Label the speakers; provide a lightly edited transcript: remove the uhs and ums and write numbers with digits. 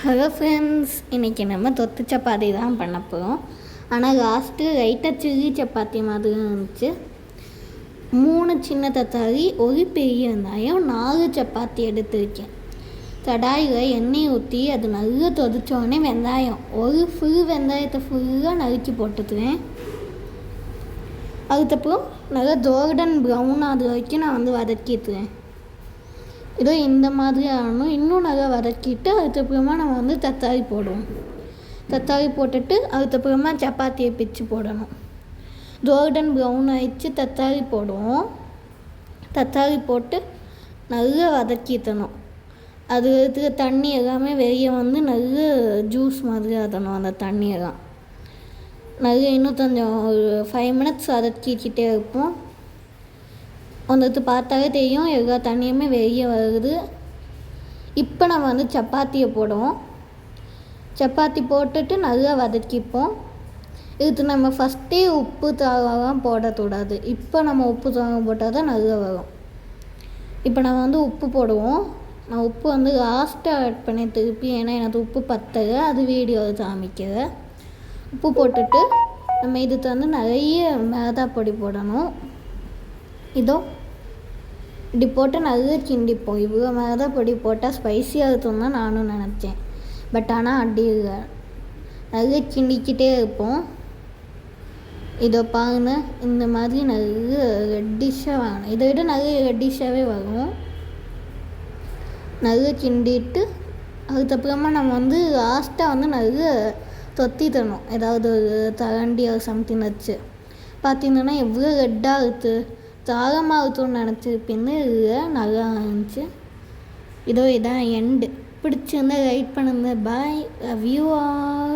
Speaker 1: Hello friends, இன்றைக்கி நம்ம தொத்து சப்பாத்தி தான் பண்ண போகிறோம். ஆனால் லாஸ்ட்டு லைட்டாக சில்லி சப்பாத்தி மாதிரி இருந்துச்சு. 3 சின்ன தக்காளி, ஒரு பெரிய வெங்காயம், 4 சப்பாத்தி எடுத்துருக்கேன். கடாயில் எண்ணெய் ஊற்றி அது நல்லா தொதிச்சோடனே வெங்காயம் ஒரு ஃபுல் வெங்காயத்தை ஃபுல்லாக நறுக்கி போட்டுக்குவேன். அதுக்கப்புறம் நல்லா கோல்டன் ப்ரௌன் அது வரைக்கும் நான் வதக்கிட்டுவேன். இதோ இந்த மாதிரி ஆகணும். இன்னும் நல்லா வதக்கிட்டு அதுக்கப்புறமா நம்ம தக்காளி போடுவோம். தக்காளி போட்டுட்டு அதுக்கப்புறமா சப்பாத்தியை பிச்சு போடணும். கோல்டன் ப்ரௌன் ஆகிடுச்சு, தக்காளி போடுவோம். தக்காளி போட்டு நல்லா வதக்கிட்டணும். அது இருக்கிற தண்ணி எல்லாமே வெளியே நல்ல ஜூஸ் மாதிரி ஆகணும். அந்த தண்ணியெல்லாம் நல்லா இன்னும் கொஞ்சம் ஒரு 5 மினிட்ஸ் வதக்கிக்கிட்டே இருப்போம். பார்த்தாலே தெரியும் எல்லா தண்ணியுமே வெளியே வருது. இப்போ நம்ம சப்பாத்தியை போடுவோம். சப்பாத்தி போட்டுட்டு நல்லா வதக்கிப்போம். இதுக்கு நம்ம ஃபஸ்ட்டே உப்பு தூளெல்லாம் போடக்கூடாது. இப்போ நம்ம உப்பு தூளம் போட்டால் தான் நல்லா வரும். இப்போ நம்ம உப்பு போடுவோம். நான் உப்பு லாஸ்ட்டாக ஆட் பண்ணி திருப்பி, ஏன்னா எனக்கு உப்பு பத்தலை, அது வீடியோவில் காமிக்கலை. உப்பு போட்டுட்டு நம்ம இதுக்கு நிறைய மிளகா பொடி போடணும். இதோ இப்படி போட்டு நல்லா கிண்டிப்போம். இவ்வளோ மிளகா பொடி போட்டால் ஸ்பைஸியாக இருக்கும் தான் நானும் நினச்சேன். பட் ஆனால் அப்படி இல்லை, நல்லா கிண்டிக்கிட்டே இருப்போம். இதோ பாருங்க, இந்த மாதிரி நல்ல ரெட்டிஷாக வேணும். இதை விட நல்ல ரெட்டிஷாகவே வரும். நல்லா கிண்டிட்டு அதுக்கப்புறமா நம்ம லாஸ்ட்டாக நல்ல தொத்திட்டணும். ஏதாவது ஒரு தரண்டி ஒரு சம்திங் வச்சு பார்த்திங்கன்னா எவ்வளோ ரெட்டாக இருக்குது, தாகமாக இருக்கும்னு நினச்சிருப்பீங்க. இல்லை, நல்லா இருந்துச்சு. இதோ இதான் எண்டு. பிடிச்சிருந்தா லைக் பண்ணுங்கள். பாய், லவ் யூ ஆல்.